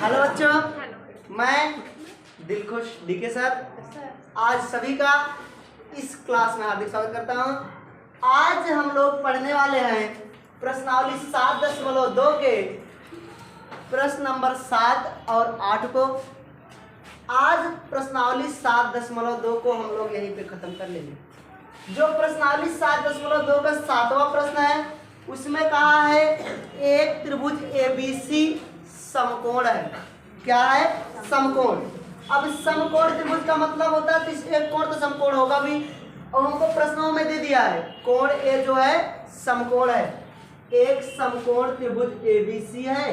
Hello बच्चों, मैं Dilkhush DK sir आज सभी का इस क्लास में हार्दिक स्वागत करता हूं। आज हम लोग पढ़ने वाले हैं प्रश्नावली 7.2 के प्रश्न नंबर 7 और 8 को। आज प्रश्नावली 7.2 को हम लोग यहीं पे खत्म कर लेंगे। जो प्रश्नावली 7.2 का 7वां प्रश्न है उसमें कहा है एक त्रिभुज ABC समकोण है। क्या है? समकोण। अब समकोण त्रिभुज का मतलब होता है तो एक कोण तो समकोण होगा भी, और हमको प्रश्नों में दे दिया है कोण ए जो है समकोण है। एक समकोण त्रिभुज ABC है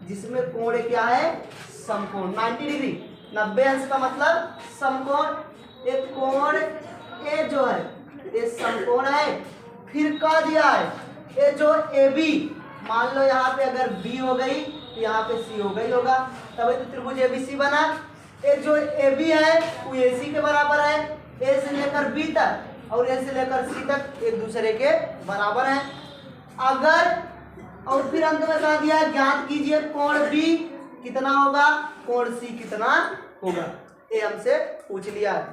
जिसमें कोण क्या है? समकोण 90 डिग्री 90 अंश का मतलब समकोण। एक कोण ए जो है ये समकोण है। फिर कह दिया है ये जो AB, मान लो यहाँ पे अगर B हो गई तो यहाँ पे C हो गई होगा, तभी तो त्रिभुज ABC बना। ये जो AB है वो AC के बराबर है, A से लेकर B तक और A से लेकर C तक एक दूसरे के बराबर है। अगर और फिर अंत में कहा दिया ज्ञात कीजिए कोण B कितना होगा, कोण C कितना होगा, ये हमसे पूछ लिया है।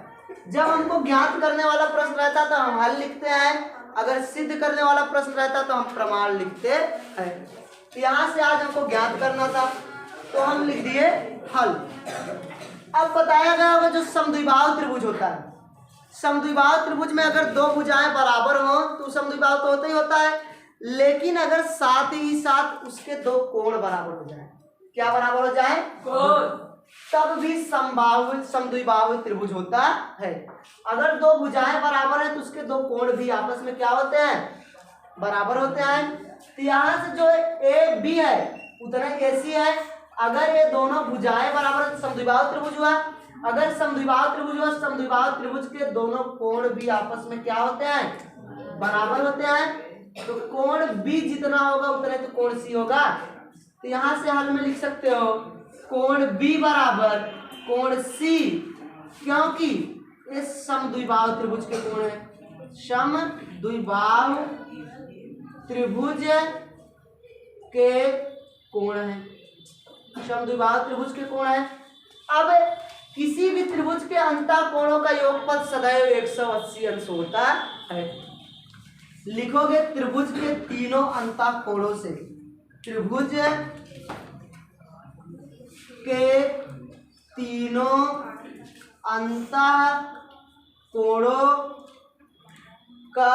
जब हमको ज्ञात करने वाला प्रश्न रहता तो हम हल लिखते हैं, अगर सिद्ध करने वाला प्रश्न रहता तो हम प्रमाण लिखते हैं। तो यहाँ से आज हमको ज्ञात करना था तो हम लिख दिए हल। अब बताया गया होगा जो समद्विबाहु त्रिभुज होता है, समद्विबाहु त्रिभुज में अगर दो भुजाएं बराबर हो तो समद्विबाहु तो होता ही होता है, लेकिन अगर साथ ही साथ उसके दो कोण बराबर हो जाए। क्या बराबर हो जाए? कोण। तब भी समद्विबाहु त्रिभुज होता है। अगर दो भुजाएं बराबर है तो उसके दो कोण भी आपस में क्या होते हैं? बराबर होते हैं। तो यहाँ से जो AB है उतना AC है। अगर ये दोनों भुजाएं बराबर है तो समद्विबाहु त्रिभुज हुआ। अगर समद्विबाहु त्रिभुज हुआ, समद्विबाहु त्रिभुज के दोनों कोण भी आपस में क्या होते हैं? बराबर होते हैं। तो कोण B जितना होगा उतना तो कोण C होगा। तो यहाँ से हल में लिख सकते हो कोण B बराबर कोण C, क्योंकि ये समद्विबाहु त्रिभुज के कोण है। समद्विबाहु त्रिभुज के कोण है, समद्विबाहु त्रिभुज के कोण है। अब किसी भी त्रिभुज के अंतः कोणों का योगफल सदैव 180 अंश होता है। लिखोगे त्रिभुज के तीनों अंतः कोणों से, त्रिभुज के तीनों अंतः कोणों का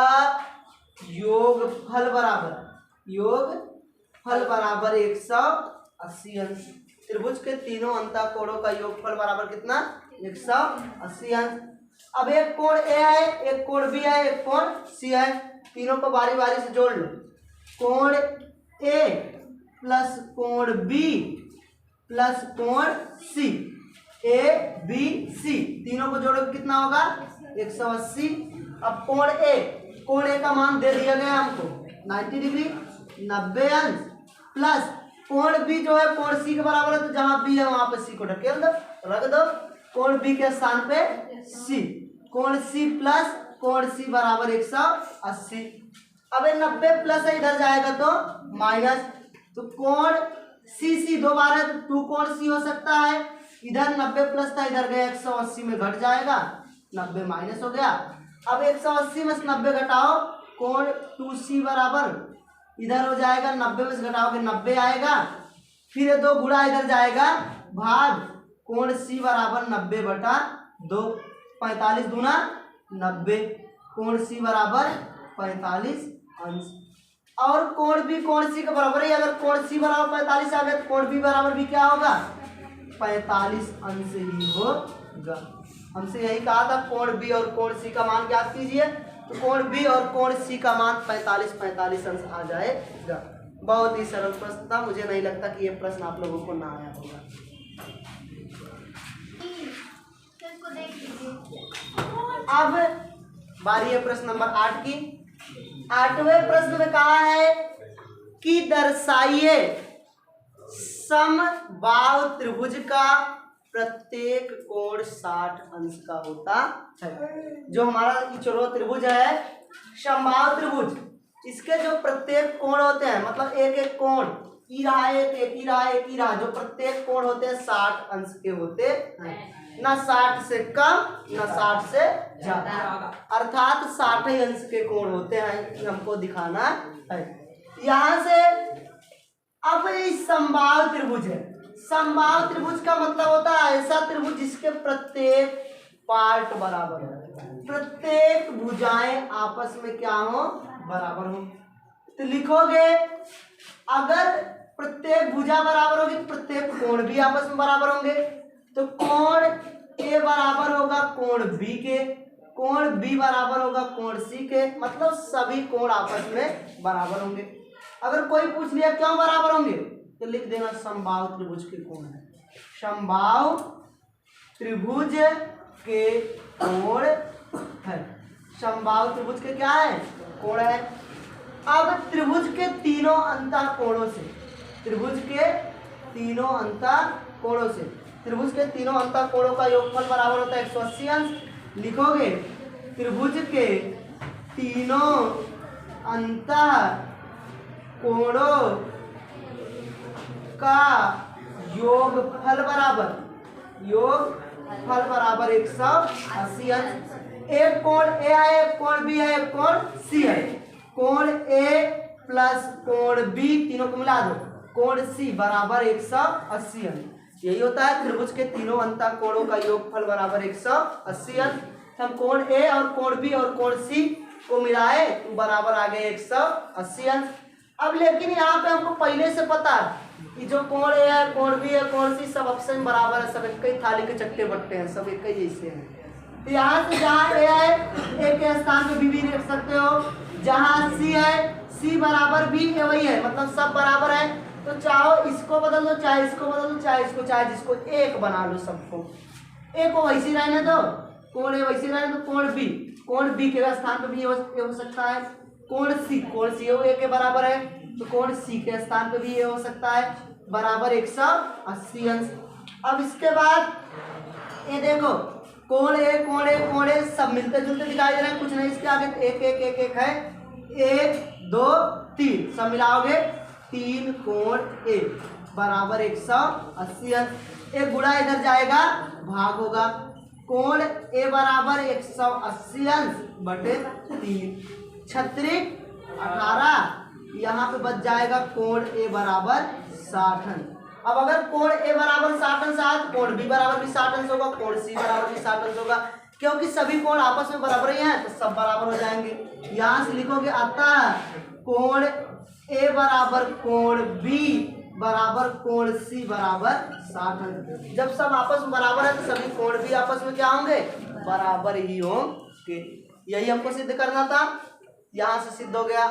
योगफल बराबर 180 अंश। त्रिभुज के तीनों अंतः कोणों का योगफल बराबर कितना? 180 अंश। अब एक कोण A है, एक कोण B है, एक कोण C है, तीनों को बारी बारी से जोड़ लो। कोण A प्लस कोण B प्लस कोण C, ABC तीनों को जोड़ो कितना होगा? 180। अब कोण A का मान दे दिया गया हमको 90 डिग्री 90 अंश, प्लस कोण B जो है कोण C के बराबर है, तो जहां B है वहां पे C को ढकेल दो, रख दो। कोण B के स्थान पे C, कोण C प्लस कोण C बराबर 180। अब 90 प्लस है इधर जाएगा तो माइनस, तो कोण C दो बार है तो 2 कोण C हो सकता है। इधर 90 प्लस था, इधर गया 180 में घट जाएगा, 90 माइनस हो गया। अब 180 में से 90 घटाओ, कोण 2C बराबर इधर हो जाएगा, 90 में से घटाओगे 90 आएगा। फिर ये 2 गुणा इधर जाएगा, भाग कोण C बराबर 90/2, 45 दूना 90, कोण C बराबर 45 अंश। और कोण B कोण C के बराबर है। अगर कोण C बराबर 45 आ गया तो कोण B बराबर भी क्या होगा? 45 अंश ही होगा। हमसे यही कहा था कोण B और कोण C का मान ज्ञात कीजिए, तो कोण B और कोण C का मान 45 अंश आ जाएगा। बहुत ही सरल प्रश्न था, मुझे नहीं लगता कि ये प्रश्न आप लोगों को ना आया होगा। अब बारी है प्रश्न नंबर 8 की। 8वें प्रश्न में कहा है कि दर्शाइए समबाहु त्रिभुज का प्रत्येक कोण 60 अंश का होता है। जो हमारा इचोरो त्रिभुज है समबाहु त्रिभुज, इसके जो प्रत्येक कोण होते हैं, मतलब एक एक कोण ई रहा एक ही रहा एक ही रहा, जो प्रत्येक कोण होते हैं 60 अंश के होते हैं, ना 60 से कम ना 60 से ज्यादा, अर्थात 60 ही अंश के कोण होते हैं, ये हमको दिखाना है। यहाँ से अब इस समबाहु त्रिभुज है, समबाहु त्रिभुज का मतलब होता है ऐसा त्रिभुज जिसके प्रत्येक पार्ट बराबर हो, प्रत्येक भुजाएं आपस में क्या हो, बराबर हो। तो लिखोगे अगर प्रत्येक भुजा बराबर होगी तो प्रत्येक कोण भी आपस में बराबर होंगे। तो कोण ए बराबर होगा कोण बी के, कोण बी बराबर होगा कोण सी के, मतलब सभी कोण आपस में बराबर होंगे। अगर कोई पूछ लिया क्यों बराबर होंगे तो लिख देना समबाहु त्रिभुज के कोण है, समबाहु त्रिभुज के कोण है, समबाहु त्रिभुज के क्या है, कोण है। अब त्रिभुज के तीनों अंतर कोणों से, त्रिभुज के तीनों अंतर कोणों से, त्रिभुज के तीनों अंतर कोणों का योगफल बराबर होता है 180 अंश। लिखोगे त्रिभुज के तीनों अंतर कोणों का योगफल बराबर, योगफल बराबर 180 अंश। एक कोण ए है, एक कोण बी है, एक कोण सी है। कोण ए प्लस कोण बी तीनों को मिला दो, कोण सी बराबर 180 अंश। यही होता है त्रिभुज के तीनों अंतर कोणों का योगफल बराबर 180 अंश। हम कोण ए और कोण बी और कोण सी को मिलाए तो बराबर आ गए 180 अंश। अब लेकिन यहाँ पे हमको पहले से पता है कि जो कोण ए है, कोण बी है, कोण सी सब आपस में बराबर है, सब एक ही थाली के चट्टे बट्टे हैं, सब एक ही जैसे हैं। तो यहाँ से जहाँ ए है ए के स्थान पे बी लिख सकते हो, जहाँ सी है सी बराबर बी ए वही है, मतलब सब बराबर है। तो चाहो इसको बदल दो, चाहे इसको बदल दो, चाहे इसको, चाहे जिसको एक बना लो सबको, ए को वैसे रहने दो, कोण ए वैसे रहने दो, कोण बी के स्थान पे भी ये हो सकता है, कोण सी ए के बराबर है तो कोण सी के स्थान पे भी ये हो सकता है बराबर 180 अंश। अब इसके बाद ये देखो कोण ए सब मिलते जुलते दिखाई दे रहे हैं, कुछ नहीं, इसके आगे एक एक एक एक है, 1 2 3 सब मिलाओगे 3 कोण ए बराबर 180 अंश। एक गुणा इधर जाएगा भाग होगा, कोण ए बराबर 180 अंश बटे 3, 36 18, यहाँ पे बच जाएगा कोण ए बराबर 60 अंश। अब अगर कोण ए बराबर 60 अंश आया तो कोण बी बराबर भी 60 अंश होगा, कोण सी बराबर भी 60 अंश होगा, क्योंकि सभी कोण आपस में बराबर ही हैं तो सब बराबर हो जाएंगे। यहाँ से लिखोगे अतः कोण ए बराबर कोण बी बराबर कोण सी बराबर 60 अंश। जब सब आपस में बराबर है तो सभी कोण भी आपस में क्या होंगे, बराबर ही होंगे। यही हमको सिद्ध करना था, यहाँ से सिद्ध हो गया।